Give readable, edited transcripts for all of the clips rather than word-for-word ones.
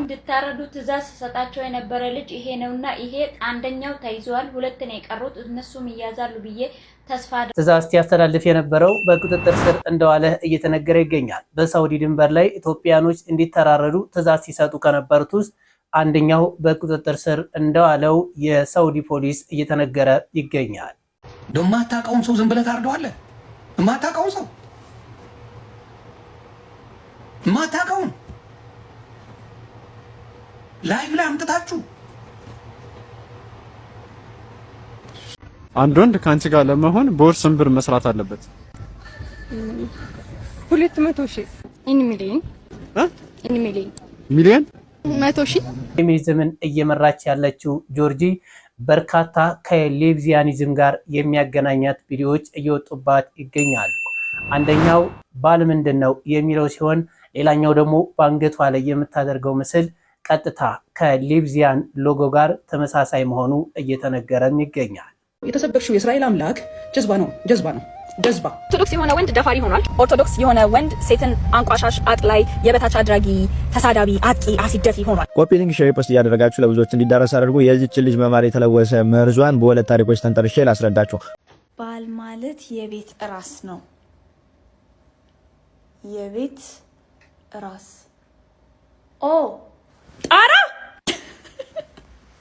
እንድታረዱ ትእዛዝ ሰጣቸው የነበረ ልጅ ይሄ ነውና ይሄ አንደኛው ተይዟል፣ ሁለት ነው የቀሩት እነሱም ይያዛሉ ብዬ ተስፋ ትእዛዝ ሲያስተላልፍ የነበረው በቁጥጥር ስር እንደዋለ እየተነገረ ይገኛል። በሳውዲ ድንበር ላይ ኢትዮጵያኖች እንዲተራረዱ ትእዛዝ ሲሰጡ ከነበሩት ውስጥ አንደኛው በቁጥጥር ስር እንደዋለው የሳውዲ ፖሊስ እየተነገረ ይገኛል። ማታውቀውን ሰው ዝም ብለህ ታርደዋለህ? ማታውቀውን ሰው ማታውቀውን ላይቭ ላይ አምጥታችሁ አንድ ወንድ ካንቺ ጋር ለመሆን በወር ስንት ብር መስራት አለበት? 200,000 ሚሊዮን 100,000 ፌሚኒዝምን እየመራች ያለችው ጆርጂ በርካታ ከሌዝቢያኒዝም ጋር የሚያገናኛት ቪዲዮዎች እየወጡባት ይገኛሉ። አንደኛው ባል ምንድነው የሚለው ሲሆን ሌላኛው ደግሞ በአንገቷ ላይ የምታደርገው ምስል ቀጥታ ከሌዝቢያን ሎጎ ጋር ተመሳሳይ መሆኑ እየተነገረም ይገኛል። የተሰበክሽው የእስራኤል አምላክ ጀዝባ ነው። ኦርቶዶክስ የሆነ ወንድ ደፋሪ ሆኗል። ኦርቶዶክስ የሆነ ወንድ ሴትን አንቋሻሽ፣ አጥላይ፣ የበታች አድራጊ፣ ተሳዳቢ፣ አጥቂ፣ አሲድ ደፊ ሆኗል። ኮፒ ሊንክ ሼር ፖስት እያደረጋችሁ ለብዙዎች እንዲዳረስ አድርጉ። የዚህች ልጅ መማር የተለወሰ መርዟን በሁለት ታሪኮች ተንተርሼ ላስረዳችሁ። ባል ማለት የቤት ራስ ነው። የቤት ራስ ጣራ።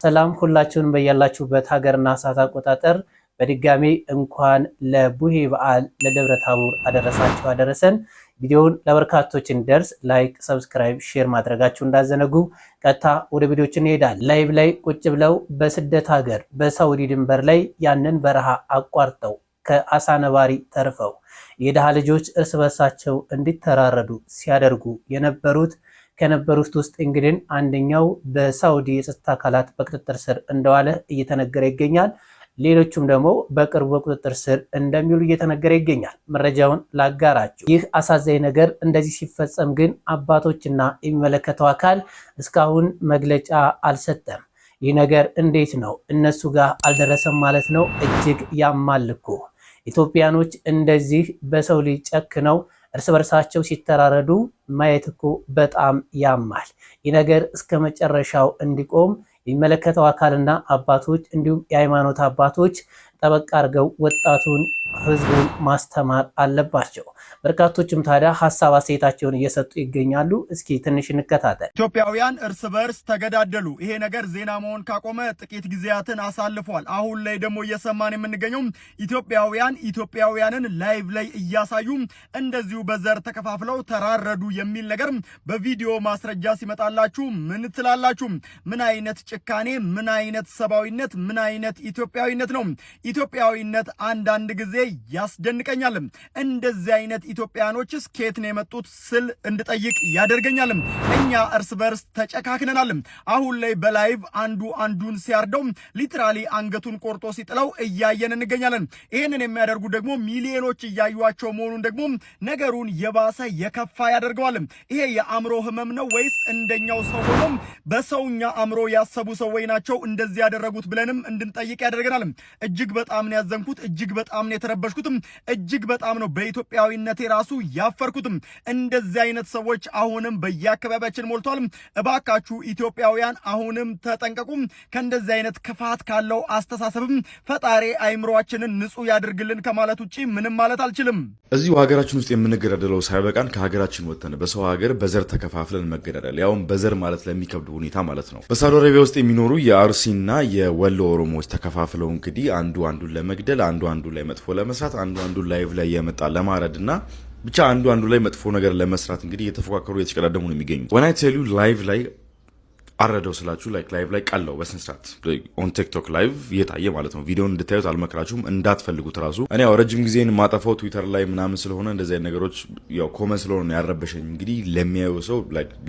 ሰላም ሁላችሁንም በያላችሁበት ሀገርና ሰዓት አቆጣጠር በድጋሚ እንኳን ለቡሄ በዓል ለደብረ ታቦር አደረሳችሁ አደረሰን። ቪዲዮውን ለበርካቶች እንዲደርስ ላይክ፣ ሰብስክራይብ፣ ሼር ማድረጋችሁ እንዳዘነጉ። ቀጥታ ወደ ቪዲዮችን እንሄዳለን። ላይቭ ላይ ቁጭ ብለው በስደት ሀገር በሳውዲ ድንበር ላይ ያንን በረሃ አቋርጠው ከአሳ ነባሪ ተርፈው የድሃ ልጆች እርስ በርሳቸው እንዲተራረዱ ሲያደርጉ ከነበሩት ውስጥ እንግዲህ አንደኛው በሳውዲ የጸጥታ አካላት በቁጥጥር ስር እንደዋለ እየተነገረ ይገኛል። ሌሎቹም ደግሞ በቅርቡ በቁጥጥር ስር እንደሚውሉ እየተነገረ ይገኛል። መረጃውን ላጋራችሁ። ይህ አሳዛኝ ነገር እንደዚህ ሲፈጸም ግን አባቶችና የሚመለከተው አካል እስካሁን መግለጫ አልሰጠም። ይህ ነገር እንዴት ነው እነሱ ጋር አልደረሰም ማለት ነው? እጅግ ያማል እኮ። ኢትዮጵያኖች እንደዚህ በሰው ልጅ ጨክነው እርስ በርሳቸው ሲተራረዱ ማየት እኮ በጣም ያማል። ይህ ነገር እስከ መጨረሻው እንዲቆም የሚመለከተው አካልና አባቶች እንዲሁም የሃይማኖት አባቶች ጠበቅ አድርገው ወጣቱን ህዝቡን ማስተማር አለባቸው። በርካቶችም ታዲያ ሀሳብ አስተያየታቸውን እየሰጡ ይገኛሉ። እስኪ ትንሽ እንከታተል። ኢትዮጵያውያን እርስ በርስ ተገዳደሉ። ይሄ ነገር ዜና መሆን ካቆመ ጥቂት ጊዜያትን አሳልፏል። አሁን ላይ ደግሞ እየሰማን የምንገኘው ኢትዮጵያውያንን ላይቭ ላይ እያሳዩ እንደዚሁ በዘር ተከፋፍለው ተራረዱ የሚል ነገር በቪዲዮ ማስረጃ ሲመጣላችሁ ምን ትላላችሁ? ምን አይነት ጭካኔ፣ ምን አይነት ሰብአዊነት፣ ምን አይነት ኢትዮጵያዊነት ነው? ኢትዮጵያዊነት አንዳንድ ጊዜ ያስደንቀኛል። እንደዚህ አይነት ኢትዮጵያኖችስ ከየት ነው የመጡት ስል እንድጠይቅ ያደርገኛል። እኛ እርስ በርስ ተጨካክነናል። አሁን ላይ በላይቭ አንዱ አንዱን ሲያርደው ሊትራሊ አንገቱን ቆርጦ ሲጥለው እያየን እንገኛለን። ይህንን የሚያደርጉ ደግሞ ሚሊዮኖች እያዩዋቸው መሆኑን ደግሞ ነገሩን የባሰ የከፋ ያደርገዋል። ይሄ የአእምሮ ህመም ነው ወይስ እንደኛው ሰው ሆኖ በሰውኛ አእምሮ ያሰቡ ሰዎች ናቸው እንደዚህ ያደረጉት ብለንም እንድንጠይቅ ያደርገናል። እጅግ በጣም ነው ያዘንኩት። እጅግ በጣም ነው የተረበሽኩትም። እጅግ በጣም ነው በኢትዮጵያዊነቴ ራሱ ያፈርኩትም። እንደዚህ አይነት ሰዎች አሁንም በየአካባቢያችን ሞልቷል። እባካችሁ ኢትዮጵያውያን አሁንም ተጠንቀቁ። ከእንደዚህ አይነት ክፋት ካለው አስተሳሰብም ፈጣሪ አይምሮአችንን ንጹህ ያድርግልን ከማለት ውጪ ምንም ማለት አልችልም። እዚሁ ሀገራችን ውስጥ የምንገዳደለው ሳይበቃን ከሀገራችን ወጥተን በሰው ሀገር በዘር ተከፋፍለን መገዳደል፣ ያውም በዘር ማለት ለሚከብድ ሁኔታ ማለት ነው። በሳውዲ አረቢያ ውስጥ የሚኖሩ የአርሲና የወሎ ኦሮሞዎች ተከፋፍለው እንግዲህ አንዱ አንዱን ለመግደል፣ አንዱ አንዱ ላይ መጥፎ ለመስራት፣ አንዱ አንዱ ላይቭ ላይ የመጣ ለማረድ እና ብቻ አንዱ አንዱ ላይ መጥፎ ነገር ለመስራት እንግዲህ የተፎካከሩ የተቀዳደሙ ነው የሚገኙት። when I tell you ላይቭ ላይ አረደው ስላችሁ ላይቭ ላይ ቀለው በስነ ስርዓት ኦን ቲክቶክ ላይቭ እየታየ ማለት ነው። ቪዲዮን እንድታዩት አልመክራችሁም፣ እንዳትፈልጉት ራሱ። እኔ ያው ረጅም ጊዜን ማጠፋው ትዊተር ላይ ምናምን ስለሆነ እንደዚህ አይነት ነገሮች ያው ኮመን ስለሆነ ያረበሸኝ። እንግዲህ ለሚያዩ ሰው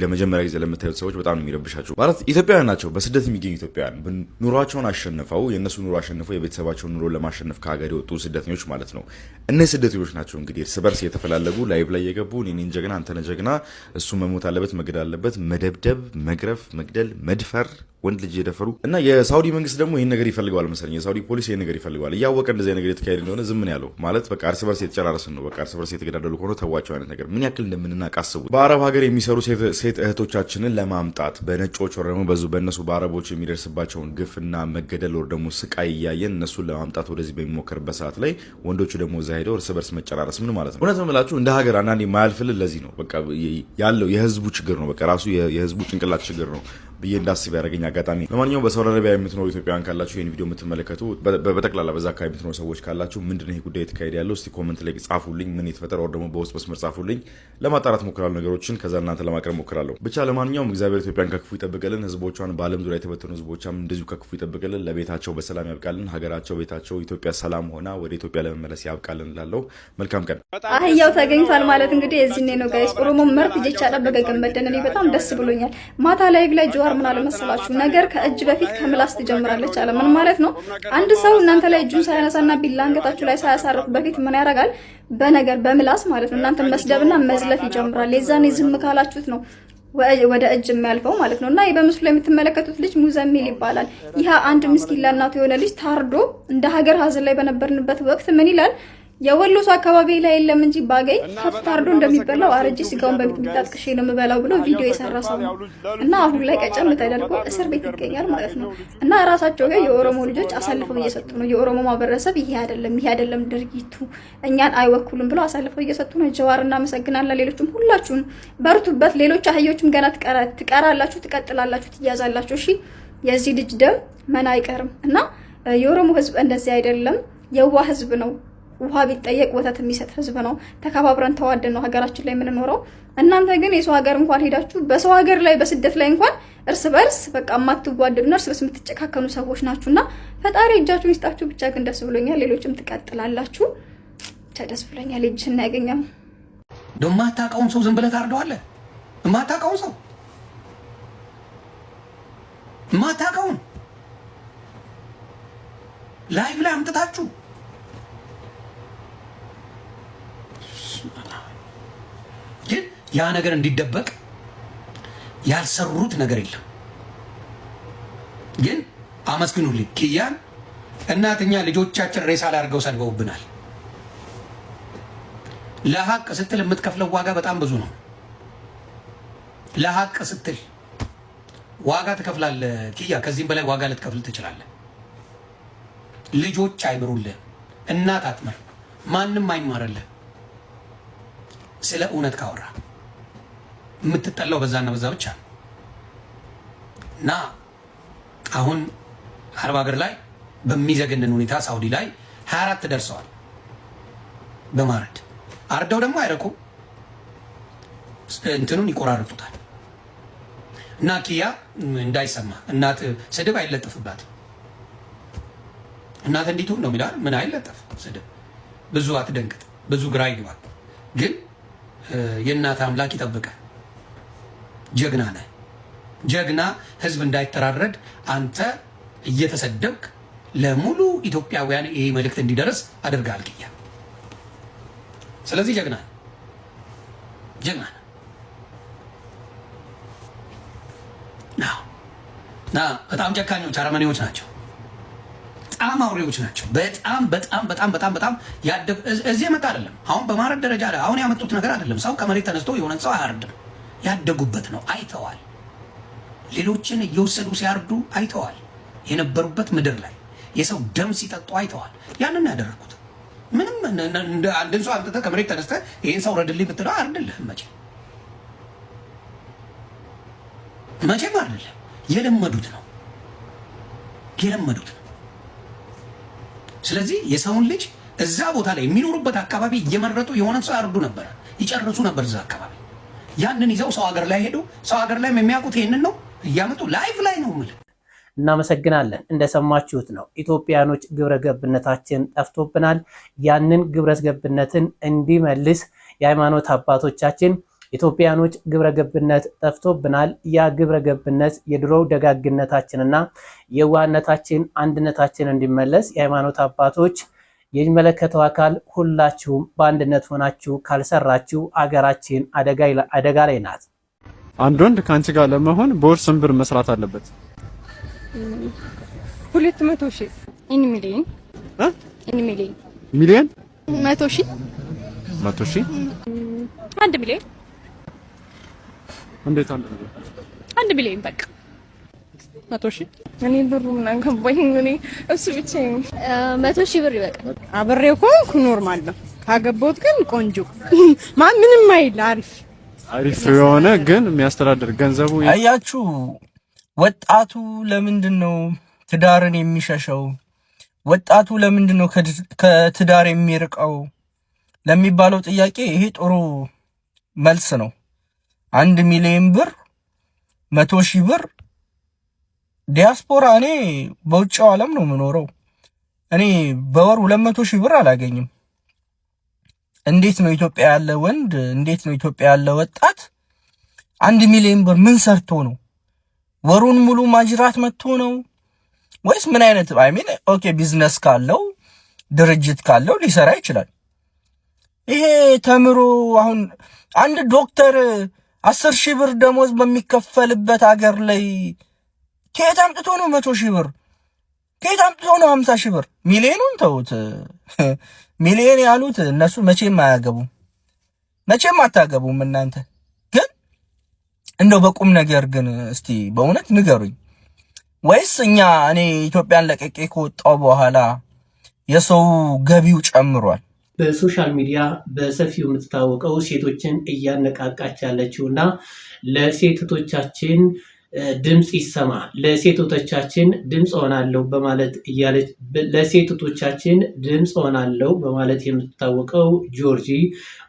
ለመጀመሪያ ጊዜ ለምታዩት ሰዎች በጣም ነው የሚረብሻችሁ። ማለት ኢትዮጵያውያን ናቸው፣ በስደት የሚገኙ ኢትዮጵያውያን ኑሯቸውን አሸንፈው የእነሱ ኑሮ አሸንፈው የቤተሰባቸውን ኑሮ ለማሸነፍ ከሀገር የወጡ ስደተኞች ማለት ነው። እነዚህ ስደተኞች ናቸው እንግዲህ እርስ በርስ የተፈላለጉ ላይቭ ላይ የገቡ እኔን ጀግና አንተነ ጀግና፣ እሱ መሞት አለበት፣ መገደል አለበት፣ መደብደብ፣ መግረፍ፣ መግደል፣ መድፈር ወንድ ልጅ እየደፈሩ እና የሳውዲ መንግስት ደግሞ ይሄን ነገር ይፈልገዋል መሰለኝ። የሳውዲ ፖሊስ ይሄን ነገር ይፈልገዋል እያወቀ እንደዚህ ነገር የተካሄደ እንደሆነ ዝም ነው ያለው። ማለት በቃ እርስ በርስ የተጨራረስን ነው። በቃ እርስ በርስ የተገዳደሉ ከሆነ ተዋቸው አይነት ነገር ምን ያክል እንደምንናቅ አስቡት። በአረብ ሀገር የሚሰሩ ሴት እህቶቻችንን ለማምጣት በነጮች ወር ደግሞ በእነሱ በአረቦች የሚደርስባቸውን ግፍና መገደል ወር ደግሞ ስቃይ እያየን እነሱን ለማምጣት ወደዚህ በሚሞከርበት ሰዓት ላይ ወንዶቹ ደግሞ እዛ ሄደው እርስ በርስ መጨራረስ ምን ማለት ነው? እውነት ነው የምላችሁ እንደ ሀገር አንዳንዴ የማያልፍልን ለዚህ ነው። በቃ ያለው የህዝቡ ችግር ነው። በቃ ራሱ የህዝቡ ጭንቅላት ችግር ነው ብዬ እንዳስብ ያደረገኝ አጋጣሚ። ለማንኛውም በሳውዲ አረቢያ የምትኖሩ ኢትዮጵያውያን ካላችሁ ይህን ቪዲዮ የምትመለከቱ በጠቅላላ በዛ አካባቢ የምትኖሩ ሰዎች ካላችሁ ምንድነው ይሄ ጉዳይ የተካሄደ ያለው? እስቲ ኮመንት ላይ ጻፉልኝ። ምን የተፈጠረ ወር ደግሞ በውስጥ መስመር ጻፉልኝ። ለማጣራት ሞክራለሁ ነገሮችን፣ ከዛ እናንተ ለማቅረብ ሞክራለሁ። ብቻ ለማንኛውም እግዚአብሔር ኢትዮጵያን ከክፉ ይጠብቅልን፣ ህዝቦቿን በዓለም ዙሪያ የተበተኑ ህዝቦቿም እንደዚሁ ከክፉ ይጠብቅልን፣ ለቤታቸው በሰላም ያብቃልን፣ ሀገራቸው ቤታቸው ኢትዮጵያ ሰላም ሆና ወደ ኢትዮጵያ ለመመለስ ያብቃልን እላለሁ። መልካም ቀን። አህያው ተገኝቷል ማለት እንግዲህ እዚህ ነው ጋይስ። ኦሮሞ መርት ጀቻ ደበገ ገመደን እኔ በጣም ደስ ብሎኛል። ማታ ላይቭ ላይ ጀዋር ምን አለ መሰላችሁ ነገር ከእጅ በፊት ከምላስ ትጀምራለች አለ። ምን ማለት ነው? አንድ ሰው እናንተ ላይ እጁን ሳያነሳና ቢላ አንገታችሁ ላይ ሳያሳርፍ በፊት ምን ያደርጋል? በነገር በምላስ ማለት ነው እናንተ መስደብና መዝለፍ ይጀምራል። የዛኔ ዝም ካላችሁት ነው ወደ እጅ የሚያልፈው ማለት ነው። እና በምስሉ ላይ የምትመለከቱት ልጅ ሙዘሚል ይባላል። ይሄ አንድ ምስኪን ለእናቱ የሆነ ልጅ ታርዶ እንደ ሀገር ሀዘን ላይ በነበርንበት ወቅት ምን ይላል? የወሎ ሰው አካባቢ ላይ የለም እንጂ ባገኝ ከብት ታርዶ እንደሚበላው አረጂ ስጋውን በሚጥሚጣ ጥቅሼ ነው የምበላው ብሎ ቪዲዮ የሰራ ሰው ነው። እና አሁን ላይ ቀጨም ተደርጎ እስር ቤት ይገኛል ማለት ነው። እና ራሳቸው ጋር የኦሮሞ ልጆች አሳልፈው እየሰጡ ነው። የኦሮሞ ማህበረሰብ ይሄ አይደለም ድርጊቱ እኛን አይወክሉም ብሎ አሳልፈው እየሰጡ ነው። ጀዋር እናመሰግናለን። ሌሎችም ሁላችሁም በርቱበት። ሌሎች አህዮችም ገና ትቀራላችሁ፣ ትቀጥላላችሁ፣ ትያዛላችሁ። እሺ የዚህ ልጅ ደም መና አይቀርም። እና የኦሮሞ ህዝብ እንደዚህ አይደለም፣ የዋህ ህዝብ ነው። ውሃ ቢጠየቅ ወተት የሚሰጥ ህዝብ ነው። ተከባብረን ተዋደን ነው ሀገራችን ላይ የምንኖረው። እናንተ ግን የሰው ሀገር እንኳን ሄዳችሁ በሰው ሀገር ላይ በስደት ላይ እንኳን እርስ በርስ በቃ የማትዋደዱና እርስ በርስ የምትጨካከኑ ሰዎች ናችሁና ፈጣሪ እጃችሁን ይስጣችሁ። ብቻ ግን ደስ ብሎኛል። ሌሎችም ትቀጥላላችሁ። ብቻ ደስ ብሎኛል። እጅህን ያገኘው ደግሞ የማታውቀውን ሰው ዝም ብለህ ታርደዋለህ። የማታውቀውን ሰው የማታውቀውን ላይቭ ላይ አምጥታችሁ ግን ያ ነገር እንዲደበቅ ያልሰሩት ነገር የለም። ግን አመስግኑልኝ ኪያን እናትኛ ልጆቻችን ሬሳ ላይ አድርገው ሰድበውብናል። ለሀቅ ስትል የምትከፍለው ዋጋ በጣም ብዙ ነው። ለሀቅ ስትል ዋጋ ትከፍላለህ ኪያ። ከዚህም በላይ ዋጋ ልትከፍል ትችላለህ። ልጆች አይምሩልህ፣ እናት አትመር፣ ማንም አይማርልህ። ስለ እውነት ካወራ የምትጠላው በዛና በዛ ብቻ እና አሁን አረብ ሀገር ላይ በሚዘገንን ሁኔታ ሳውዲ ላይ 24 ደርሰዋል በማረድ አርደው ደግሞ አይረቁም፣ እንትኑን ይቆራርጡታል። እና ኪያ እንዳይሰማ እናት ስድብ አይለጥፍባት። እናት እንዲቱ ነው የሚላል ምን አይለጥፍ ስድብ። ብዙ አትደንግጥ፣ ብዙ ግራ ይግባል። ግን የእናት አምላክ ይጠብቃል። ጀግና ነህ። ጀግና ህዝብ እንዳይተራረድ አንተ እየተሰደብክ ለሙሉ ኢትዮጵያውያን ይሄ መልእክት እንዲደርስ አድርጋል ኪያ። ስለዚህ ጀግና ና በጣም ጨካኞች አረመኔዎች ናቸው። በጣም አውሬዎች ናቸው። በጣም እዚህ የመጣ አይደለም። አሁን በማረድ ደረጃ አሁን ያመጡት ነገር አይደለም። ሰው ከመሬት ተነስቶ የሆነ ሰው አያርድም። ያደጉበት ነው። አይተዋል። ሌሎችን እየወሰዱ ሲያርዱ አይተዋል። የነበሩበት ምድር ላይ የሰው ደም ሲጠጡ አይተዋል። ያንን ያደረኩት ምንም አንድን ሰው አንተ ከመሬት ተነስተህ ይሄን ሰው ረድልኝ ብትለው አያርድልህም። መቼም አይደለም። የለመዱት ነው። ስለዚህ የሰውን ልጅ እዛ ቦታ ላይ የሚኖሩበት አካባቢ እየመረጡ የሆነ ሰው ያርዱ ነበር፣ ይጨርሱ ነበር እዛ አካባቢ። ያንን ይዘው ሰው ሀገር ላይ ሄዱ። ሰው ሀገር ላይ የሚያውቁት ይሄንን ነው እያመጡ ላይፍ ላይ ነው ማለት። እናመሰግናለን። እንደሰማችሁት ነው። ኢትዮጵያኖች ግብረ ገብነታችን ጠፍቶብናል። ያንን ግብረ ገብነትን እንዲመልስ የሃይማኖት አባቶቻችን ኢትዮጵያኖች ግብረ ገብነት ጠፍቶብናል፣ ያ ግብረ ገብነት የድሮው ደጋግነታችንና የዋህነታችን አንድነታችን እንዲመለስ የሃይማኖት አባቶች የሚመለከተው አካል ሁላችሁም በአንድነት ሆናችሁ ካልሰራችሁ አገራችን አደጋ ላይ ናት። አንድ ወንድ ከአንቺ ጋር ለመሆን በወር ስንት ብር መስራት አለበት? 200,000 ኢን ሚሊዮን ኢን ሚሊዮን ሚሊዮን 100,000 100,000 1 ሚሊዮን እንዴት አንድ ሚሊዮን በቃ 100,000 እኔ ብሩ ምን አንገባኝ እኔ እሱ ብቻ 100,000 ብር ይበቃል። አብሬው ኮንኩ ኖርማል ነው። ካገባሁት ግን ቆንጆ ምንም አይል አሪፍ የሆነ ግን የሚያስተዳድር ገንዘቡ አያችሁ። ወጣቱ ለምንድነው ትዳርን የሚሸሸው? ወጣቱ ለምንድነው ከትዳር የሚርቀው ለሚባለው ጥያቄ ይሄ ጥሩ መልስ ነው። 1 ሚሊዮን ብር 100,000 ብር ዲያስፖራ እኔ በውጭው ዓለም ነው የምኖረው። እኔ በወር 200,000 ብር አላገኝም። እንዴት ነው ኢትዮጵያ ያለ ወንድ እንዴት ነው ኢትዮጵያ ያለ ወጣት 1 ሚሊዮን ብር ምን ሰርቶ ነው? ወሩን ሙሉ ማጅራት መጥቶ ነው ወይስ ምን አይነት ኦኬ ቢዝነስ ካለው ድርጅት ካለው ሊሰራ ይችላል። ይሄ ተምሮ አሁን አንድ ዶክተር 10,000 ብር ደሞዝ በሚከፈልበት ሀገር ላይ ከየት አምጥቶ ነው 100,000 ብር? ከየት አምጥቶ ነው 50,000 ብር? ሚሊዮኑን ተውት። ሚሊዮን ያሉት እነሱ መቼም አያገቡም፣ መቼም አታገቡም። እናንተ ግን እንደው በቁም ነገር ግን እስቲ በእውነት ንገሩኝ። ወይስ እኔ ኢትዮጵያን ለቀቄ ከወጣው በኋላ የሰው ገቢው ጨምሯል? በሶሻል ሚዲያ በሰፊው የምትታወቀው ሴቶችን እያነቃቃች ያለችውና ለሴቶቻችን ድምጽ ይሰማ ለሴቶቻችን ድምጽ ሆናለሁ በማለት እያለች ለሴቶቻችን ድምጽ ሆናለሁ በማለት የምትታወቀው ጆርጂ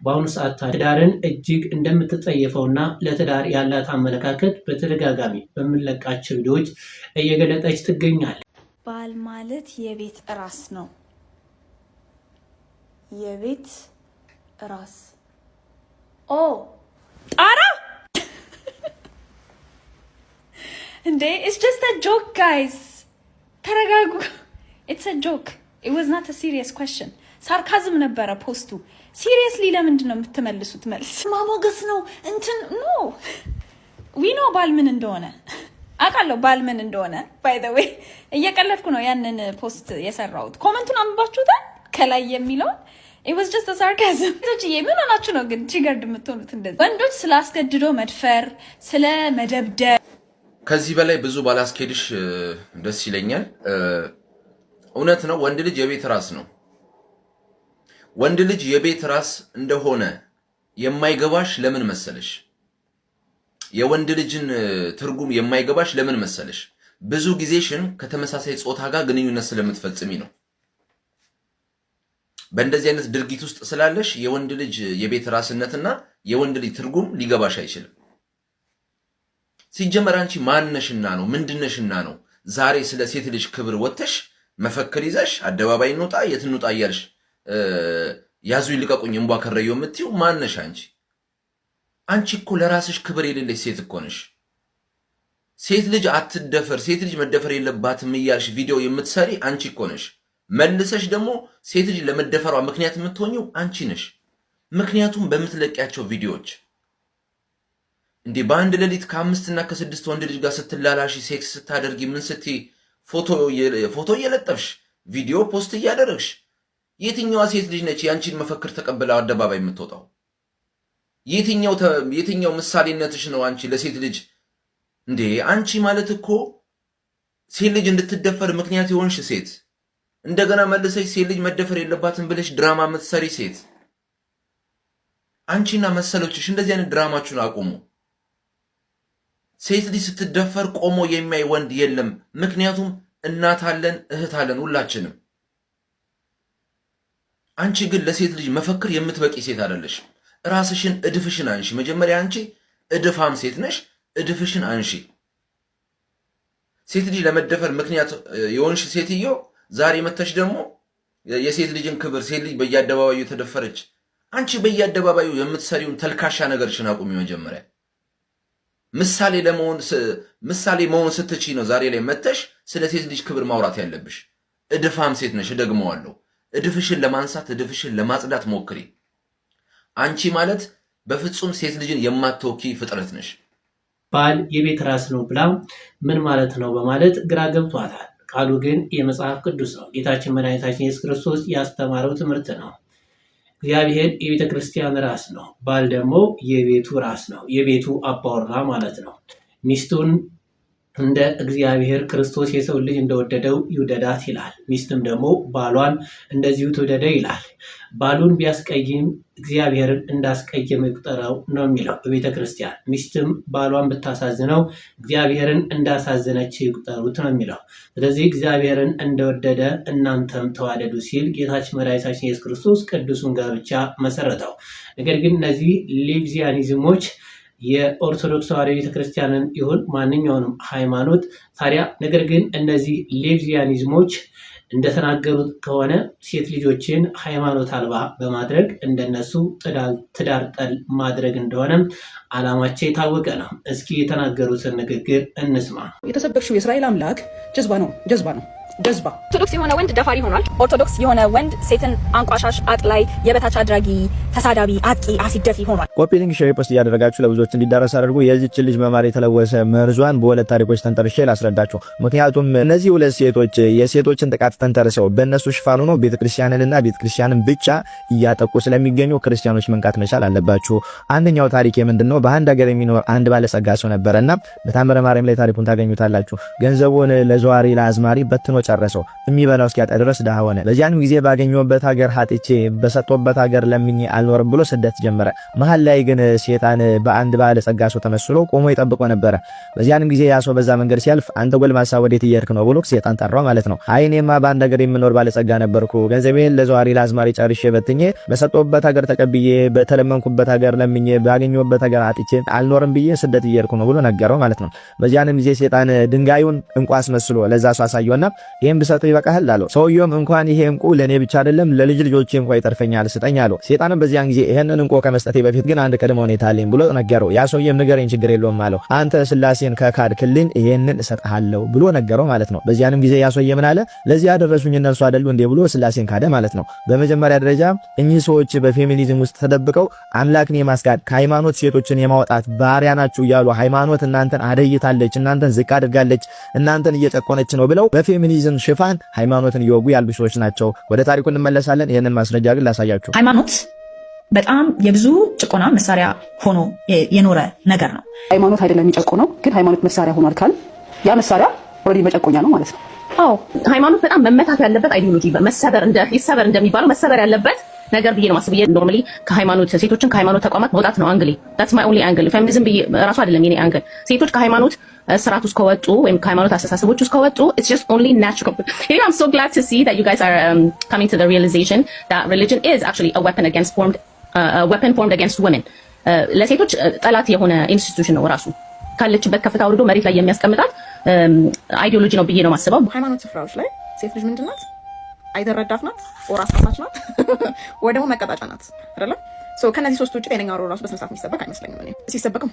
በአሁኑ ሰዓት ትዳርን እጅግ እንደምትጸየፈውና ለትዳር ያላት አመለካከት በተደጋጋሚ በምንለቃቸው ቪዲዮዎች እየገለጠች ትገኛለች። ባል ማለት የቤት ራስ ነው። የቤት ራስ ጣራ እንዴ it's just a joke guys ተረጋጉ it's a joke it was not a serious question ሳርካዝም ነበረ ፖስቱ seriously ለምንድን ነው የምትመልሱት መልስ ማሞገስ ነው እንትን no we know ባል ምን እንደሆነ አቃለው ባል ምን እንደሆነ by the way እየቀለድኩ ነው ያንን ፖስት የሰራሁት ኮሜንቱን አንብባችሁታል ከላይ የሚለው it was just a sarcasm ቶችዬ ምን ሆናችሁ ነው ግን ቺገርድ የምትሆኑት እንደዚህ ወንዶች ስላስገድዶ መድፈር ስለ መደብደብ ከዚህ በላይ ብዙ ባላስኬድሽ ደስ ይለኛል። እውነት ነው ወንድ ልጅ የቤት ራስ ነው። ወንድ ልጅ የቤት ራስ እንደሆነ የማይገባሽ ለምን መሰለሽ? የወንድ ልጅን ትርጉም የማይገባሽ ለምን መሰለሽ? ብዙ ጊዜሽን ከተመሳሳይ ጾታ ጋር ግንኙነት ስለምትፈጽሚ ነው። በእንደዚህ አይነት ድርጊት ውስጥ ስላለሽ የወንድ ልጅ የቤት ራስነትና የወንድ ልጅ ትርጉም ሊገባሽ አይችልም። ሲጀመር አንቺ ማንነሽና ነው ምንድነሽና ነው ዛሬ ስለ ሴት ልጅ ክብር ወጥተሽ መፈክር ይዘሽ አደባባይ እንውጣ የት እንውጣ እያልሽ ያዙ ይልቀቁኝ እንቧ ከረየው የምትይው ማንነሽ አንቺ? አንቺ እኮ ለራስሽ ክብር የሌለሽ ሴት እኮ ነሽ። ሴት ልጅ አትደፈር ሴት ልጅ መደፈር የለባትም እያልሽ ቪዲዮ የምትሰሪ አንቺ እኮ ነሽ። መልሰሽ ደግሞ ሴት ልጅ ለመደፈሯ ምክንያት የምትሆኚው አንቺ ነሽ። ምክንያቱም በምትለቂያቸው ቪዲዮዎች እንዴ በአንድ ሌሊት ከ5 እና ከ6 ወንድ ልጅ ጋር ስትላላሽ ሴክስ ስታደርጊ ምን ስትይ ፎቶ እየለጠፍሽ ቪዲዮ ፖስት እያደረግሽ የትኛዋ ሴት ልጅ ነች ያንቺን መፈክር ተቀብላ አደባባይ የምትወጣው? የትኛው ምሳሌነትሽ ነው አንቺ ለሴት ልጅ? እንዴ አንቺ ማለት እኮ ሴት ልጅ እንድትደፈር ምክንያት የሆንሽ ሴት፣ እንደገና መልሰሽ ሴት ልጅ መደፈር የለባትም ብለሽ ድራማ የምትሰሪ ሴት። አንቺና መሰሎችሽ እንደዚህ አይነት ድራማችሁን አቁሙ። ሴት ልጅ ስትደፈር ቆሞ የሚያይ ወንድ የለም። ምክንያቱም እናት አለን እህት አለን ሁላችንም። አንቺ ግን ለሴት ልጅ መፈክር የምትበቂ ሴት አይደለሽ። ራስሽን እድፍሽን አንሺ። መጀመሪያ አንቺ እድፋም ሴት ነሽ። እድፍሽን አንሺ። ሴት ልጅ ለመደፈር ምክንያት የሆንሽ ሴትዮ ዛሬ መተሽ ደግሞ የሴት ልጅን ክብር ሴት ልጅ በየአደባባዩ ተደፈረች። አንቺ በየአደባባዩ የምትሰሪውን ተልካሻ ነገርሽን አቁሚ። መጀመሪያ ምሳሌ መሆን ስትቺ ነው ዛሬ ላይ መተሽ ስለ ሴት ልጅ ክብር ማውራት ያለብሽ። እድፋም ሴት ነሽ። እደግመዋለሁ። እድፍሽን ለማንሳት እድፍሽን ለማጽዳት ሞክሪ። አንቺ ማለት በፍጹም ሴት ልጅን የማትወኪ ፍጥረት ነሽ። ባል የቤት ራስ ነው ብላ ምን ማለት ነው በማለት ግራ ገብቷታል። ቃሉ ግን የመጽሐፍ ቅዱስ ነው። ጌታችን መድኃኒታችን ኢየሱስ ክርስቶስ ያስተማረው ትምህርት ነው። እግዚአብሔር የቤተ ክርስቲያን ራስ ነው። ባል ደግሞ የቤቱ ራስ ነው። የቤቱ አባወራ ማለት ነው። ሚስቱን እንደ እግዚአብሔር ክርስቶስ የሰው ልጅ እንደወደደው ይውደዳት ይላል። ሚስትም ደግሞ ባሏን እንደዚሁ ትውደደ ይላል። ባሉን ቢያስቀይም እግዚአብሔርን እንዳስቀየመ ይቁጠረው ነው የሚለው በቤተ ክርስቲያን። ሚስትም ባሏን ብታሳዝነው እግዚአብሔርን እንዳሳዘነች ይቁጠሩት ነው የሚለው። ስለዚህ እግዚአብሔርን እንደወደደ እናንተም ተዋደዱ ሲል ጌታችን መድኃኒታችን ኢየሱስ ክርስቶስ ቅዱሱን ጋብቻ መሰረተው። ነገር ግን እነዚህ ሌቪዚያኒዝሞች የኦርቶዶክስ ተዋሕዶ ቤተክርስቲያንን ይሁን ማንኛውንም ሃይማኖት ታዲያ ነገር ግን እነዚህ ሌቪዚያኒዝሞች እንደተናገሩት ከሆነ ሴት ልጆችን ሃይማኖት አልባ በማድረግ እንደነሱ ትዳር ጠል ማድረግ እንደሆነም ዓላማቸው የታወቀ ነው። እስኪ የተናገሩትን ንግግር እንስማ። የተሰበክሽው የእስራኤል አምላክ ጀዝባ ነው። ኦርቶዶክስ የሆነ ወንድ ደፋሪ ሆኗል። ኦርቶዶክስ የሆነ ወንድ ሴትን አንቋሻሽ፣ አጥላይ፣ የበታች አድራጊ፣ ተሳዳቢ፣ አጥቂ፣ አሲደፊ ሆኗል። ኮፒ ሊንክ ሼር ፖስት እያደረጋችሁ ለብዙዎች እንዲዳረስ አድርጉ። የዚህች ልጅ መማር የተለወሰ መርዟን በሁለት ታሪኮች ተንተርሼ ላስረዳችሁ። ምክንያቱም እነዚህ ሁለት ሴቶች የሴቶችን ጥቃት ተንተርሰው በእነሱ ሽፋን ሆኖ ቤተክርስቲያንንና ቤተክርስቲያንን ብቻ እያጠቁ ስለሚገኙ ክርስቲያኖች መንቃት መቻል አለባችሁ። አንደኛው ታሪክ ምንድነው? በአንድ ሀገር የሚኖር አንድ ባለጸጋ ሰው ነበረና በታምረ ማርያም ላይ ታሪኩን ታገኙታላችሁ። ገንዘቡን ለዘዋሪ ለአዝማሪ በትኖ ጨረሰው። የሚበላው እስኪያጣ ድረስ ድሃ ሆነ። በዚያንም ጊዜ ባገኘበት ሀገር ሀጥቼ በሰጠበት ሀገር ለምኜ አልኖርም ብሎ ስደት ጀመረ። መሀል ላይ ግን ሴጣን በአንድ ባለጸጋ ሰው ተመስሎ ቆሞ ይጠብቆ ነበረ። በዚያንም ጊዜ ያ ሰው በዛ መንገድ ሲያልፍ አንተ ጎልማሳ ወዴት እየሄድክ ነው ብሎ ሴጣን ጠራው ማለት ነው። አይ እኔማ በአንድ ሀገር የምኖር ባለጸጋ ነበርኩ። ገንዘቤን ለዘዋሪ ለአዝማሪ ጨርሼ በትኜ በሰጠበት ሀገር ተቀብዬ በተለመንኩበት ሀገር ለምኜ ባገኘበት ሀገር አጥቼ አልኖርም ብዬ ስደት እየሄድኩ ነው ብሎ ነገረው ማለት ነው። በዚያንም ጊዜ ሴጣን ድንጋዩን እንቁ አስመስሎ ለዛ ሰው አሳየውና ይሄን ብሰጠው ይበቃሃል አለው። ሰውየውም እንኳን ይሄ እንቁ ለኔ ብቻ አይደለም ለልጅ ልጆቼ እንኳን ይተርፈኛል ስጠኝ አለው። ሴጣንም በዚያን ጊዜ ይሄንን እንቁ ከመስጠቴ በፊት ግን አንድ ቅድመ ሁኔታ አለኝ ብሎ ነገረው። ያ ሰውየም ንገረኝ፣ ችግር የለውም አለው። አንተ ስላሴን ከካድክልኝ ይሄንን እሰጥሃለሁ ብሎ ነገረው ማለት ነው። በዚያንም ጊዜ ያ ሰውየ ምን አለ? ለዚህ ያደረሱኝ እነሱ አይደሉ እንዴ ብሎ ስላሴን ካደ ማለት ነው። በመጀመሪያ ደረጃ እኚህ ሰዎች በፌሚኒዝም ውስጥ ተደብቀው አምላክን የማስጋድ ከሃይማኖት ሴቶችን የማውጣት ባሪያ ናችሁ እያሉ ሃይማኖት እናንተን አደይታለች፣ እናንተን ዝቅ አድርጋለች፣ እናንተን እየጨቆነች ነው ብለው በፌሚኒዝም ሽፋን ሃይማኖትን እየወጉ ያሉ ሰዎች ናቸው። ወደ ታሪኩ እንመለሳለን። ይሄንን ማስረጃ ግን ላሳያችሁ። ሃይማኖት በጣም የብዙ ጭቆና መሳሪያ ሆኖ የኖረ ነገር ነው። ሃይማኖት አይደለም የሚጨቆነው፣ ግን ሃይማኖት መሳሪያ ሆኗል ካል ያ መሳሪያ ኦልሬዲ መጨቆኛ ነው ማለት ነው። አዎ ሃይማኖት በጣም መመታት ያለበት አይዲዮሎጂ ይሰበር እንደሚባለው መሰበር ያለበት ነገር ብዬ ነው ማስብ። ኖርማሊ ከሃይማኖት ሴቶችን ከሃይማኖት ተቋማት መውጣት ነው አንግሊ። that's my only angle። ፌሚኒዝም ራሱ አይደለም የኔ አንግል። ሴቶች ከሃይማኖት ስርዓት ውስጥ ከወጡ ወይም ከሃይማኖት አስተሳሰቦች ውስጥ ከወጡ it's just only natural. I'm so glad to see that you guys are coming to the realization that religion is actually a weapon formed against women. ለሴቶች ጠላት የሆነ ኢንስቲትዩሽን ነው ራሱ ካለችበት ከፍታ አውርዶ መሬት ላይ የሚያስቀምጣት አይዲዮሎጂ ነው ብዬ ነው ማስበው። ሃይማኖት ስፍራዎች ላይ ሴት ልጅ ምንድናት? አይደር ረዳት ናት፣ ኦር አሳሳች ናት፣ ወይ ደግሞ መቀጣጫ ናት አይደለ? ከነዚህ ሶስት ውጪ ጤነኛ ሮል ራሱ በስነ ስርዓት የሚሰበክ አይመስለኝም። እኔ ሲሰበክም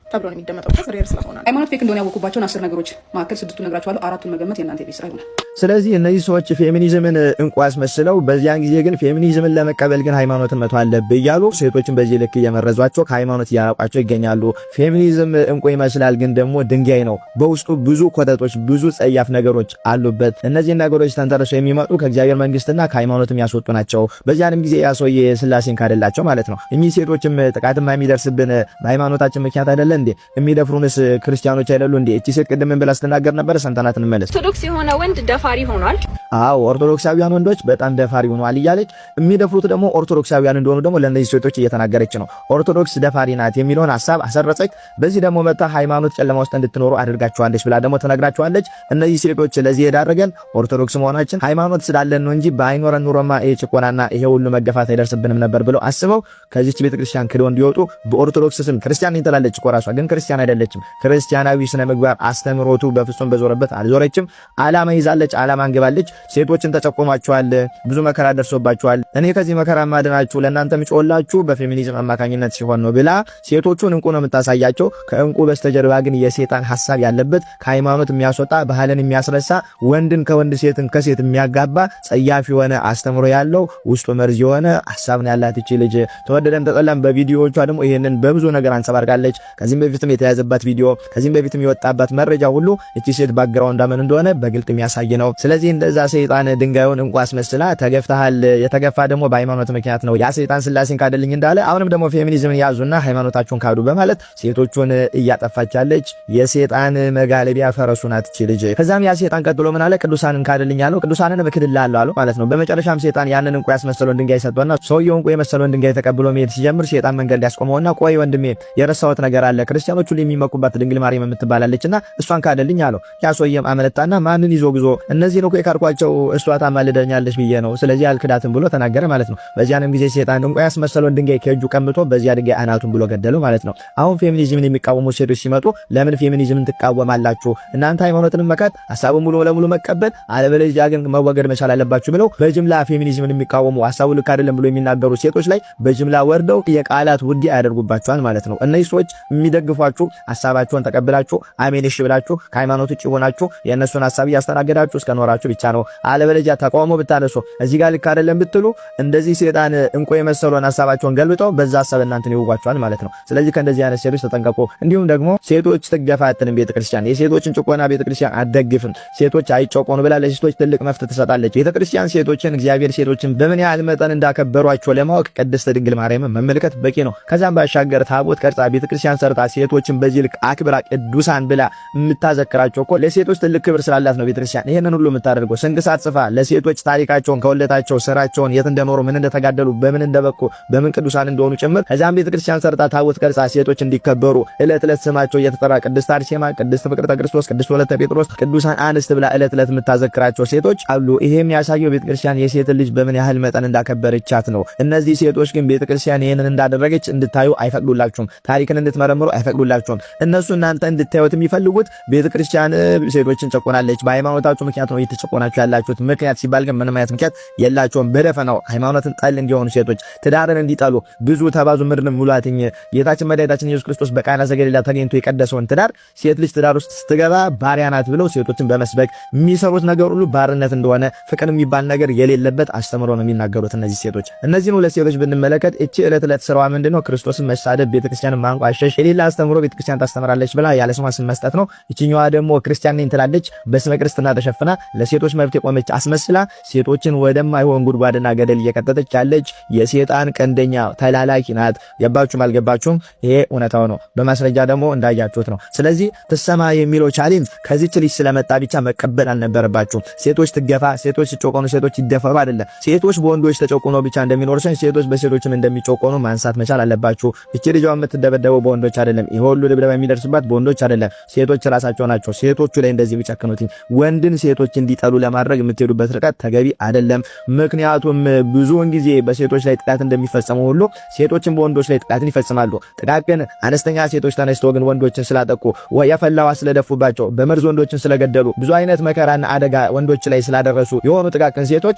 ተብሎ ነው የሚደመጠው። ሬር ስለሆነ ሃይማኖት ፌክ እንደሆነ ያወቁባቸውን 10 ነገሮች መካከል 6ቱ ነግራችኋለሁ። 4ቱን መገመት የእናንተ ቤት ስራ ይሆናል። ስለዚህ እነዚህ ሰዎች ፌሚኒዝምን እንቁ አስመስለው በዚያን ጊዜ ግን ፌሚኒዝምን ለመቀበል ግን ሃይማኖትን መተው አለብህ እያሉ ሴቶችን በዚህ ልክ እየመረዟቸው ከሃይማኖት እያራቋቸው ይገኛሉ። ፌሚኒዝም እንቁ ይመስላል፣ ግን ደግሞ ድንጋይ ነው። በውስጡ ብዙ ኮተቶች፣ ብዙ ጸያፍ ነገሮች አሉበት። እነዚህ ነገሮች ተንተርሰው የሚመጡ ከእግዚአብሔር መንግስትና ከሃይማኖት የሚያስወጡ ናቸው። በዚያንም ጊዜ ያ ሰውዬ ስላሴን ካደላቸው ማለት ነው። እኚህ ሴቶችም ጥቃትም የሚደርስብን በሃይማኖታችን ምክንያት አይደለ እንዴ? የሚደፍሩንስ ክርስቲያኖች አይደሉ እንዴ? እቺ ሴት ቅድም ምን ብላ ስትናገር ነበር? ሰንተናት እንመለስ። ኦርቶዶክስ የሆነ ወንድ ደፋሪ ሆኗል። አዎ ኦርቶዶክሳውያን ወንዶች በጣም ደፋሪ ሆኗል እያለች የሚደፍሩት ደግሞ ኦርቶዶክሳውያን እንደሆኑ ደግሞ ለእነዚህ ሴቶች እየተናገረች ነው። ኦርቶዶክስ ደፋሪ ናት የሚለውን ሐሳብ አሰረጸች። በዚህ ደግሞ መጣ ሃይማኖት ጨለማ ውስጥ እንድትኖሩ አድርጋቸዋለች ብላ ደግሞ ተነግራቸዋለች። እነዚህ ሴቶች ለዚህ የዳረገን ኦርቶዶክስ መሆናችን ሃይማኖት ስላለን ነው እንጂ ባይኖረን ኑሮማ ይሄ ጭቆናና ይሄ ሁሉ መገፋት አይደርስብንም ነበር ብለው አስበው ከዚህች ቤተክርስቲያን ክደው እንዲወጡ በኦርቶዶክስ ስም ክርስቲያን ትላለች እኮ ራሷ፣ ግን ክርስቲያን አይደለችም። ክርስቲያናዊ ስነ ምግባር አስተምሮቱ በፍጹም በዞረበት አልዞረችም። ዓላማ ይዛለች፣ ዓላማ አንግባለች። ሴቶችን ተጨቆማቸዋል፣ ብዙ መከራ ደርሶባቸዋል። እኔ ከዚህ መከራ ማድናችሁ ለእናንተ ምጮላችሁ በፌሚኒዝም አማካኝነት ሲሆን ነው ብላ ሴቶቹን እንቁ ነው የምታሳያቸው። ከእንቁ በስተጀርባ ግን የሴጣን ሐሳብ ያለበት ከሃይማኖት የሚያስወጣ ባህልን የሚያስረሳ ወንድን ከወንድ ሴትን ከሴት የሚያጋባ ጸያፍ የሆነ አስተምሮ ያለው ውስጡ መርዝ የሆነ ሐሳብ ነው ያላት እቺ ልጅ። ተወደደም ተጠላም በቪዲዮዎቿ ደግሞ ይሄንን በብዙ ነገር አንጸባርቃለች። ከዚህ ከዚህም በፊትም የተያዘባት ቪዲዮ ከዚህም በፊትም የወጣባት መረጃ ሁሉ እቺ ሴት ባክግራውንድ ምን እንደሆነ በግልጥ የሚያሳይ ነው። ስለዚህ እንደዛ ሰይጣን ድንጋዩን እንቁ አስመስላ ተገፍተሃል፣ የተገፋ ደግሞ በሃይማኖት ምክንያት ነው፣ ያ ሰይጣን ስላሴን ካደልኝ እንዳለ አሁንም ደግሞ ፌሚኒዝምን ያዙና ሃይማኖታችሁን ካዱ በማለት ሴቶቹን እያጠፋች ያለች የሰይጣን መጋለቢያ ፈረሱ ናት እቺ ልጅ። ከዛም ያ ሰይጣን ቀጥሎ ምን አለ? ቅዱሳንን ካደልኝ አለው፣ ቅዱሳንን በክድላለሁ አለው ማለት ነው። በመጨረሻም ሰይጣን ያንን እንቁ ያስመሰለውን ድንጋይ ሰጥቶና ሰውየው እንቁ የመሰለውን ድንጋይ ተቀብሎ መሄድ ሲጀምር ሰይጣን መንገድ ያስቆመውና ቆይ ወንድሜ የረሳሁት ነገር አለ፣ ክርስቲያኖቹ የሚመኩባት ድንግል ማርያም የምትባላለችና እሷን ካደልኝ አለው። ያ ሰውየም አመለጣና ማንን ይዞ ጉዞ እነዚህ ነው የካርኳቸው እሷ ታማልደኛለች ብዬ ነው ስለዚህ አልክዳትም ብሎ ተናገረ ማለት ነው። በዚያንም ጊዜ ሰይጣን እንቁ ያስመሰለውን ድንጋይ ከእጁ ቀምቶ በዚያ ድንጋይ አናቱን ብሎ ገደለው ማለት ነው። አሁን ፌሚኒዝምን የሚቃወሙ ሴቶች ሲመጡ ለምን ፌሚኒዝምን ትቃወማላችሁ? እናንተ ሃይማኖትን መካት ሐሳቡን ሙሉ ለሙሉ መቀበል አለበለዚያ ግን መወገድ መቻል አለባችሁ ብለው በጅምላ ፌሚኒዝምን የሚቃወሙ ሐሳቡ ልክ አይደለም ብሎ የሚናገሩ ሴቶች ላይ በጅምላ ወርደው የቃላት ውጊያ ያደርጉባቸዋል ማለት ነው። እነዚህ ሰዎች የሚደግፏችሁ ሐሳባቸውን ተቀብላችሁ አሜን እሺ ብላችሁ ከሃይማኖት ውጪ ሆናችሁ የእነሱን ሐሳብ ያስተናገዳችሁ እስከኖራችሁ ብቻ ነው። አለበለዚያ ተቃውሞ ብታነሱ እዚህ ጋር ልክ አይደለም ብትሉ እንደዚህ ሰይጣን እንቁ የመሰለውን ሐሳባቸውን ገልብጠው በዛ ሐሳብ እናንተን ይወጓቸዋል ማለት ነው። ስለዚህ ከእንደዚህ አይነት ሴቶች ተጠንቀቁ። እንዲሁም ደግሞ ሴቶች ትገፋትን ቤተክርስቲያን የሴቶችን ጭቆና ቤተክርስቲያን አትደግፍም። ሴቶች አይጨቆኑ ብላ ለሴቶች ትልቅ መፍትሄ ትሰጣለች ቤተክርስቲያን። ሴቶችን እግዚአብሔር ሴቶችን በምን ያህል መጠን እንዳከበሯቸው ለማወቅ ቅድስት ድንግል ማርያምን መመልከት በቂ ነው። ከዛም ባሻገር ታቦት ቀርጻ ቤተክርስቲያን ሰርታ ሴቶችን በዚህ ልክ አክብራ ቅዱሳን ብላ የምታዘክራቸው እኮ ለሴቶች ትልቅ ክብር ስላላት ነው ቤተክርስቲያን ይሄንን ሁሉ የምታደርገው። ስንክሳር ጽፋ ለሴቶች ታሪካቸውን ከወለታቸው ስራቸውን የት እንደኖሩ ምን እንደተጋደሉ በምን እንደበቁ በምን ቅዱሳን እንደሆኑ ጭምር ከዛም ቤተክርስቲያን ሰርታ ታቦት ቀርጻ ሴቶች እንዲከበሩ እለት እለት ስማቸው እየተጠራ ቅድስት አርሴማ፣ ቅድስት ፍቅርተ ክርስቶስ፣ ቅድስት ወለተ ጴጥሮስ፣ ቅዱሳን አንስት ብላ እለት እለት የምታዘክራቸው ሴቶች አሉ። ይሄም ያሳየው ቤተክርስቲያን የሴት ልጅ በምን ያህል መጠን እንዳከበረቻት ነው። እነዚህ ሴቶች ግን ቤተክርስቲያን ይሄንን እንዳደረገች እንድታዩ አይፈቅዱላችሁም። ታሪክን እንድትመረምሩ አይፈቅዱላችሁም። እነሱ እናንተ እንድታዩት የሚፈልጉት ቤተክርስቲያን ሴቶችን ጨቆናለች፣ በሃይማኖታችሁ ምክንያት ነው እየተጨቆናችሁ ያላችሁት። ምክንያት ሲባል ግን ምንም አይነት ምክንያት የላቸውም። በደፈናው ሃይማኖትን ጠል እንዲሆኑ ሴቶች ትዳርን እንዲጠሉ ብዙ ተባዙ ምድርን ሙላትኝ ጌታችን መድኃኒታችን ኢየሱስ ክርስቶስ በቃና ዘገሊላ ተገኝቶ የቀደሰውን ትዳር ሴት ልጅ ትዳር ውስጥ ስትገባ ባሪያ ናት ብለው ሴቶችን በመስበክ የሚሰሩት ነገር ሁሉ ባርነት እንደሆነ ፍቅር የሚባል ነገር የሌለበት አስተምሮ ነው የሚናገሩት እነዚህ ሴቶች። እነዚህን ሁለት ሴቶች ብንመለከት እቺ እለት እለት ስራዋ ምንድነው? ክርስቶስን መሳደብ፣ ቤተክርስቲያንን ማንቋሸሽ፣ የሌላ አስተምሮ ቤተክርስቲያን ታስተምራለች ብላ ያለ ስሟ ስም መስጠት ነው። እቺኛዋ ደግሞ ክርስቲያን ነኝ ትላለች፣ በስመ ክርስትና ተሸፍና ለሴቶች መብት የቆመች አስመስላ ሴቶችን ወደማይሆን ጉድጓድና ገደል እየቀጠተች ያለች የሰይጣን ቀንደኛ ተላላኪ ናት። ገባችሁም አልገባችሁም ይሄ እውነታው ነው። በማስረጃ ደግሞ እንዳያችሁት ነው። ስለዚህ ትሰማ የሚለው ቻሌንጅ ከዚች ልጅ ስለመጣ ብቻ መቀበል አልነበረባችሁም። ሴቶች ትገፋ፣ ሴቶች ሲጨቆኑ፣ ሴቶች ይደፈሩ አይደለም። ሴቶች በወንዶች ተጨቆኑ ብቻ እንደሚኖር ሰው ሴቶች በሴቶችም እንደሚጨቆኑ ማንሳት መቻል አለባችሁ። እቺ ልጅ የምትደበደበው በወንዶች አይደለም። ይሄ ሁሉ ድብደባ የሚደርስባት በወንዶች አይደለም፣ ሴቶች ራሳቸው ናቸው። ሴቶቹ ላይ እንደዚህ ቢጨክኑት ወንድን ሴቶች እንዲጠሉ ለማድረግ የምትሄዱበት ርቀት ተገቢ አይደለም። ምክንያቱም ብዙውን ጊዜ በሴቶች ላይ ጥቃት እንደሚፈጸመው ሁሉ ሴቶችን በወንዶች ላይ ጥቃትን ይፈጽማሉ። ጥቃቅን አነስተኛ ሴቶች ተነስተው ግን ወንዶችን ስላጠቁ ወይ የፈላዋ ስለደፉባቸው በመርዝ ወንዶችን ስለገደሉ ብዙ አይነት መከራና አደጋ ወንዶች ላይ ስላደረሱ የሆኑ ጥቃቅን ሴቶች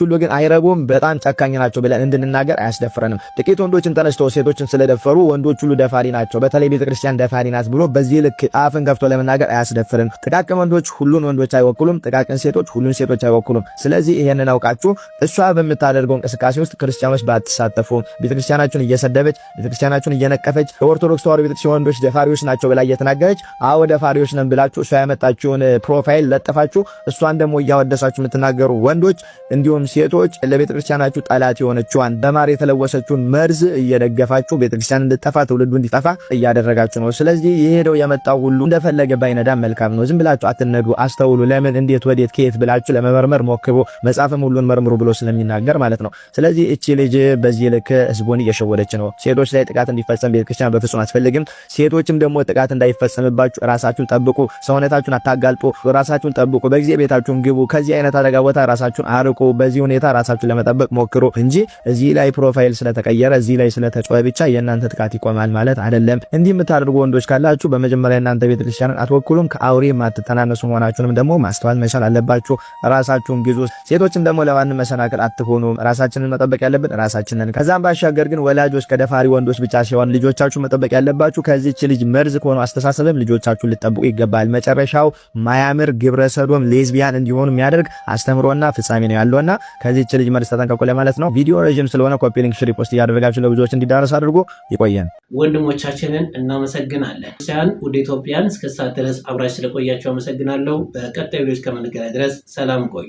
ሁሉ ግን አይረቡም፣ በጣም ጨካኝ ናቸው ብለን እንድንናገር አያስደፍረንም። ጥቂት ወንዶችን ተነስተው ሴቶችን ስለደፈሩ ወንዶች ሁሉ ደፋሪ ናቸው፣ በተለይ ቤተክርስቲያን ደፋሪ ናት ብሎ በዚህ ልክ አፍን ከፍቶ ለመናገር አያስደፍርም። ጥቃቅን ወንዶች ሁሉን ወንዶች አይወክሉም፣ ጥቃቅን ሴቶች ሁሉን ሴቶች አይወክሉም። ስለዚህ ይሄንን አውቃችሁ እሷ በምታደርገው እንቅስቃሴ ውስጥ ክርስቲያኖች ባትሳተፉ፣ ቤተክርስቲያናችሁን እየሰደበች ቤተክርስቲያናችሁን እየነቀፈች ኦርቶዶክስ ተዋሕዶ ቤተክርስቲያን ወንዶች ደፋሪዎች ናቸው ብላ እየተናገረች አዎ ደፋሪዎች ነን ብላችሁ እሷ ያመጣችውን ፕሮፋይል ለጥፋችሁ እሷን ደግሞ እያወደሳችሁ የምትናገሩ ወንዶች እንዲሁም ሴቶች ለቤተክርስቲያናችሁ ጠላት የሆነችዋን በማር የተለወሰችውን መርዝ እየደገፋችሁ ቤተክርስቲያን እንድትጠፋ ትውልዱ እንዲጠፋ እያደረጋችሁ ነው። ስለዚህ የሄደው የመጣው ሁሉ እንደፈለገ ባይነዳ መልካም ነው። ዝም ብላችሁ አትነዱ፣ አስተውሉ። ለምን እንዴት ወዴት ከየት ብላችሁ ለመመርመር ሞክሩ። መጽሐፍም ሁሉን መርምሩ ብሎ ስለሚናገር ማለት ነው። ስለዚህ እቺ ልጅ በዚህ ልክ ህዝቡን እየሸወደች ነው። ሴቶች ላይ ጥቃት እንዲፈጸም ቤተክርስቲያን በፍጹም አትፈልግም። ሴቶችም ደግሞ ጥቃት እንዳይፈጸምባችሁ ራሳችሁን ጠብቁ፣ ሰውነታችሁን አታጋልጡ፣ ራሳችሁን ጠብቁ፣ በጊዜ ቤታችሁን ግቡ፣ ከዚህ አይነት አደጋ ቦታ ራሳችሁን አርቁ። በዚህ ሁኔታ ራሳችሁን ለመጠበቅ ሞክሩ እንጂ እዚህ ላይ ፕሮፋይል ስለተቀየረ እዚህ ላይ ስለተጮኸ ብቻ የእናንተ ጥቃት ይቆማል ማለት አይደለም። እንዲህ የምታደርጉ ወንዶች ካላችሁ በመጀመሪያ እናንተ ቤተክርስቲያን ቤተክርስቲያንን አትወክሉም፣ ከአውሬ የማትተናነሱ መሆናችሁንም ደግሞ ማስተዋል መቻል አለባችሁ። ራሳችሁን ግዙ። ሴቶችም ደግሞ ለማንም መሰናክል አትሆኑ። ራሳችንን መጠበቅ ያለብን ራሳችንን። ከዛም ባሻገር ግን ወላጆች ከደፋሪ ወንዶች ብቻ ሲሆን ልጆቻችሁ መጠበቅ ያለባችሁ ከዚህች ልጅ መርዝ ከሆነ አስተሳሰብም ልጆቻችሁን ልጠብቁ ይገባል። መጨረሻው ማያምር ግብረ ሰዶም ሌዝቢያን እንዲሆኑ የሚያደርግ አስተምሮና ፍጻሜ ነው ያለውና ከዚህች ልጅ መርዝ ተጠንቀቁ ለማለት ነው። ቪዲዮ ረጅም ስለሆነ ኮፒ ሊንክ፣ ሼር፣ ፖስት እያደረጋችሁ ለብዙዎች እንዲዳረስ አድርጎ ይቆየን። ወንድሞቻችንን እናመሰግናለን። ክርስቲያን ወደ ኢትዮጵያን እስከ ሰዓት ድረስ አብራችሁ ስለቆያችሁ አመሰግናለሁ። በቀጣይ ቪዲዮ እስከምንገናኝ ድረስ ሰላም ቆዩ።